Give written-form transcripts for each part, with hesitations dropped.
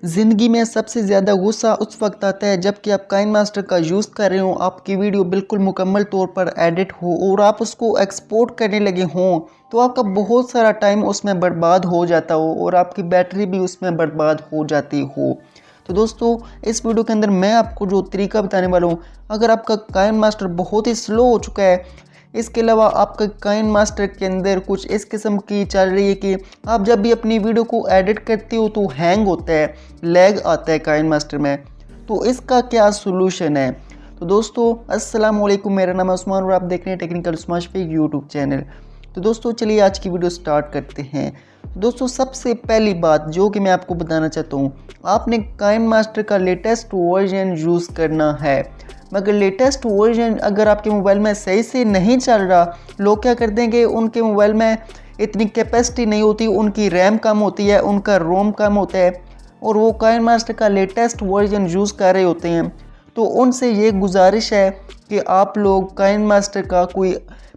ज़िंदगी में सबसे ज़्यादा गुस्सा उस वक्त आता है जबकि आप काइनमास्टर का यूज़ कर रहे हो, आपकी वीडियो बिल्कुल मुकम्मल तौर पर एडिट हो और आप उसको एक्सपोर्ट करने लगे हों तो आपका बहुत सारा टाइम उसमें बर्बाद हो जाता हो और आपकी बैटरी भी उसमें बर्बाद हो जाती हो। तो दोस्तों, इस वीडियो के अंदर मैं आपको जो तरीका बताने वाला हूँ, अगर आपका काइनमास्टर बहुत ही स्लो हो चुका है, इसके अलावा आपका काइनमास्टर के अंदर कुछ इस किस्म की चल रही है कि आप जब भी अपनी वीडियो को एडिट करते हो तो हैंग होता है, लैग आता है काइनमास्टर में, तो इसका क्या सोल्यूशन है। तो दोस्तों अस्सलाम वालेकुम, मेरा नाम है उस्मान और आप देख रहे हैं technical Usman Shafiq YouTube channel. तो दोस्तों चलिए आज की वीडियो स्टार्ट करते हैं। दोस्तों सबसे पहली बात जो कि मैं आपको बताना चाहता हूँ, आपने काइनमास्टर का लेटेस्ट वर्जन यूज़ करना है। मगर लेटेस्ट वर्जन अगर आपके मोबाइल में सही से नहीं चल रहा, लोग क्या करते हैं कि उनके मोबाइल में इतनी कैपेसिटी नहीं होती, उनकी रैम कम होती है, उनका रोम कम होता है और वो काइनमास्टर का लेटेस्ट वर्जन यूज़ कर रहे होते हैं। तो उनसे ये गुजारिश है कि आप लोग काइनमास्टर का कोई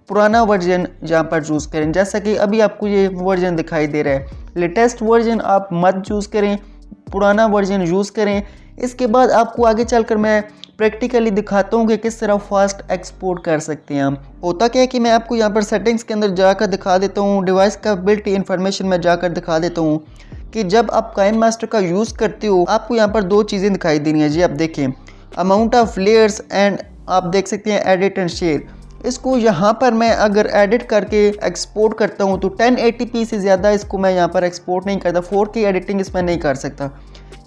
पुराना वर्जन यहाँ पर चूज़ करें, जैसा कि अभी आपको ये वर्जन दिखाई दे रहा है। लेटेस्ट वर्जन आप मत चूज़ करें, पुराना वर्जन यूज़ करें। इसके बाद आपको आगे चलकर मैं प्रैक्टिकली दिखाता हूँ कि किस तरह फास्ट एक्सपोर्ट कर सकते हैं हम। होता क्या है कि मैं आपको यहाँ पर सेटिंग्स के अंदर जाकर दिखा देता हूँ, डिवाइस का बिल्ट इन्फॉर्मेशन में जाकर दिखा देता हूँ कि जब आप काइनमास्टर का यूज़ करते हो आपको यहाँ पर दो चीज़ें दिखाई देनी है जी। आप देखें अमाउंट ऑफ लेयर्स एंड आप देख सकते हैं एडिट एंड शेयर। इसको यहाँ पर मैं अगर एडिट करके एक्सपोर्ट करता हूँ तो 1080p से ज़्यादा इसको मैं यहाँ पर एक्सपोर्ट नहीं करता। 4K एडिटिंग इसमें नहीं कर सकता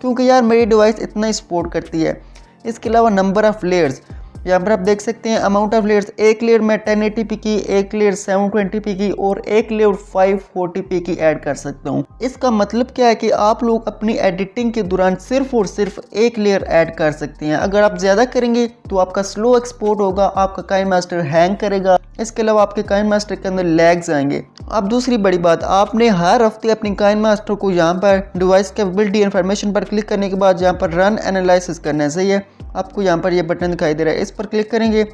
क्योंकि यार मेरी डिवाइस इतना ही सपोर्ट करती है। इसके अलावा नंबर ऑफ़ लेयर्स यहाँ पर आप देख सकते हैं अमाउंट ऑफ लेयर्स, एक लेयर में 1080p की, एक लेयर 720p की और एक लेयर 540p की ऐड कर सकता हूँ। इसका मतलब क्या है कि आप लोग अपनी एडिटिंग के दौरान सिर्फ और सिर्फ एक लेयर ऐड कर सकते हैं। अगर आप ज़्यादा करेंगे तो आपका स्लो एक्सपोर्ट होगा, आपका काइनमास्टर हैंग करेगा, इसके अलावा आपके काइनमास्टर के अंदर लैग्स आएंगे। अब दूसरी बड़ी बात, आपने हर हफ्ते अपनी काइनमास्टर को यहाँ पर डिवाइस कैपेबिलिटी इन्फॉर्मेशन पर क्लिक करने के बाद यहाँ पर रन एनालिसिस करना है। सही है, आपको यहाँ पर ये बटन दिखाई दे रहा है, इस पर क्लिक करेंगे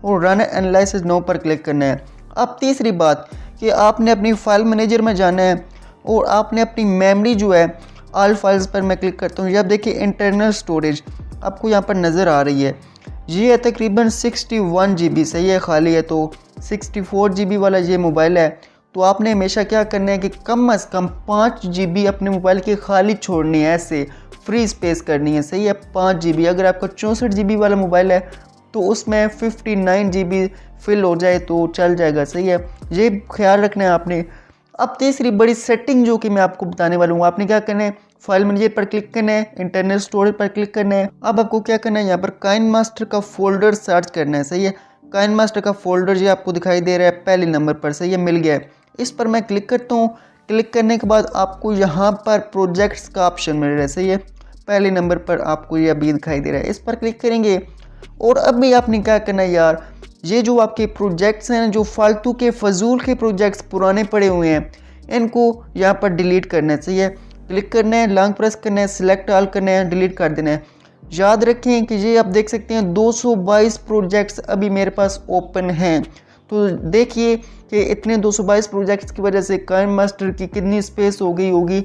और रन एनालिसिस नो पर क्लिक करना है। अब तीसरी बात कि आपने अपनी फाइल मैनेजर में जाना है और आपने अपनी मेमोरी जो है ऑल फाइल्स पर मैं क्लिक करता हूँ। ये आप देखिए इंटरनल स्टोरेज आपको यहाँ पर नज़र आ रही है, ये है तकरीबन 61 GB। सही है, खाली है तो 64 GB वाला ये मोबाइल है। तो आपने हमेशा क्या करना है कि कम से कम 5 GB अपने मोबाइल की खाली छोड़नी है, ऐसे फ्री स्पेस करनी है। सही है, 5 GB। अगर आपका 64 GB वाला मोबाइल है तो उसमें 59 GB फिल हो जाए तो चल जाएगा। सही है, ये ख्याल रखना है आपने। अब तीसरी बड़ी सेटिंग जो कि मैं आपको बताने वाला हूँ, आपने क्या करना है, फाइल मैनेजर पर क्लिक करना है, इंटरनल स्टोरेज पर क्लिक करना है। अब आपको क्या करना है, यहाँ पर काइनमास्टर का फोल्डर सर्च करना है। सही है, काइनमास्टर का फोल्डर ये आपको दिखाई दे रहा है पहले नंबर पर। सही है, मिल गया है। इस पर मैं क्लिक करता हूँ। क्लिक करने के बाद आपको यहाँ पर प्रोजेक्ट्स का ऑप्शन मिल रहा है। सही है, पहले नंबर पर आपको ये अभी दिखाई दे रहा है, इस पर क्लिक करेंगे। और अभी आपने क्या करना है यार, ये जो आपके प्रोजेक्ट्स हैं, जो फालतू के फजूल के प्रोजेक्ट्स पुराने पड़े हुए हैं, इनको यहाँ पर डिलीट करना है। सही है, क्लिक करना है, लॉन्ग प्रेस करना है, सिलेक्ट ऑल करना है, डिलीट कर देना है। याद रखें कि ये आप देख सकते हैं 222 प्रोजेक्ट्स अभी मेरे पास ओपन हैं। तो देखिए कि इतने 222 प्रोजेक्ट्स की वजह से काइनमास्टर की कितनी स्पेस हो गई होगी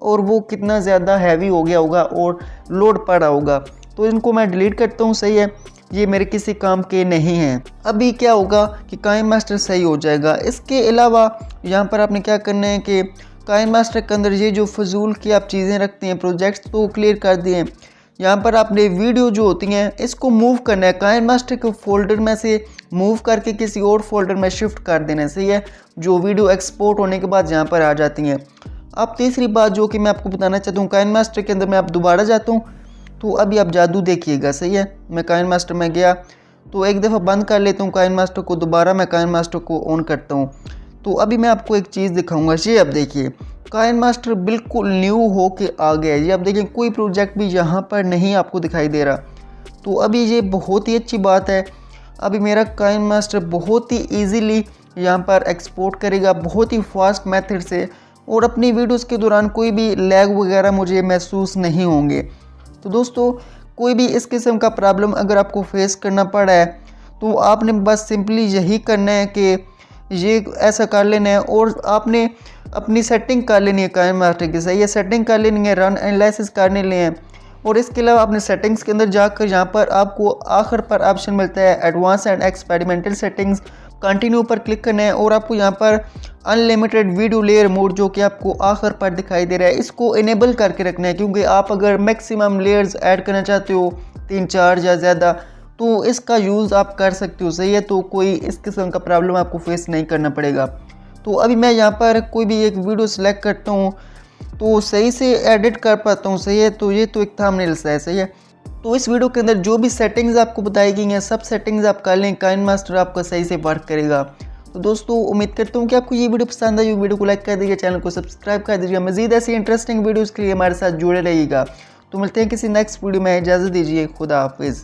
और वो कितना ज़्यादा हैवी हो गया होगा और लोड पड़ा होगा। तो इनको मैं डिलीट करता हूँ। सही है, ये मेरे किसी काम के नहीं हैं। अभी क्या होगा कि काइनमास्टर सही हो जाएगा। इसके अलावा यहाँ पर आपने क्या करना है कि काइनमास्टर के अंदर ये जो फजूल की आप चीज़ें रखते हैं, प्रोजेक्ट्स तो क्लियर कर दिए। यहाँ पर आपने वीडियो जो होती हैं इसको मूव करना है, काइनमास्टर के फोल्डर में से मूव करके किसी और फोल्डर में शिफ्ट कर देना है। सही है, जो वीडियो एक्सपोर्ट होने के बाद यहाँ पर आ जाती हैं। अब तीसरी बात जो कि मैं आपको बताना चाहता हूँ, काइनमास्टर के अंदर मैं आप दोबारा जाता हूँ तो अभी आप जादू देखिएगा। सही है, मैं काइनमास्टर में गया तो एक दफ़ा बंद कर लेता हूँ काइनमास्टर को, दोबारा मैं काइनमास्टर को ऑन करता हूँ तो अभी मैं आपको एक चीज़ दिखाऊंगा। ये अब देखिए काइनमास्टर बिल्कुल न्यू हो के आ गया है। ये आप देखिए कोई प्रोजेक्ट भी यहाँ पर नहीं आपको दिखाई दे रहा। तो अभी ये बहुत ही अच्छी बात है, अभी मेरा काइनमास्टर बहुत ही ईजीली यहाँ पर एक्सपोर्ट करेगा, बहुत ही फास्ट मेथड से, और अपनी वीडियोज़ के दौरान कोई भी लैग वगैरह मुझे महसूस नहीं होंगे। तो दोस्तों कोई भी इस किस्म का प्रॉब्लम अगर आपको फेस करना पड़ा है तो आपने बस सिंपली यही करना है कि ये ऐसा कर लेना है और आपने अपनी सेटिंग कर लेनी है काइन मास्टर की। सही है, सेटिंग कर लेनी है, रन एनालिसिस करने लिए हैं। और इसके अलावा आपने सेटिंग्स के अंदर जाकर यहाँ पर आपको आखिर पर ऑप्शन मिलता है advance and experimental settings, continue पर क्लिक करना है और आपको यहाँ पर अनलिमिटेड वीडियो लेयर मोड जो कि आपको आखिर पर दिखाई दे रहा है, इसको इनेबल करके रखना है, क्योंकि आप अगर मैक्सिमम लेयर्स ऐड करना चाहते हो 3-4 या ज़्यादा, तो इसका यूज़ आप कर सकते हो। सही है, तो कोई इस किस्म का प्रॉब्लम आपको फेस नहीं करना पड़ेगा। तो अभी मैं यहाँ पर कोई भी एक वीडियो सेलेक्ट करता हूँ तो सही से एडिट कर पाता हूँ। सही है, तो ये तो एक थंबनेल है। सही है, तो इस वीडियो के अंदर जो भी सेटिंग्स आपको बताई गई हैं सब सेटिंग्स आप कर लें, काइन मास्टर आपका सही से वर्क करेगा। तो दोस्तों उम्मीद करता हूँ कि आपको ये वीडियो पसंद आई। वीडियो को लाइक कर दीजिए, चैनल को सब्सक्राइब कर दीजिए। मजीद ऐसी इंटरेस्टिंग वीडियोज़ के लिए हमारे साथ जुड़े रहिएगा। तो मिलते हैं किसी नेक्स्ट वीडियो में, इजाज़त दीजिए, खुदा हाफिज़।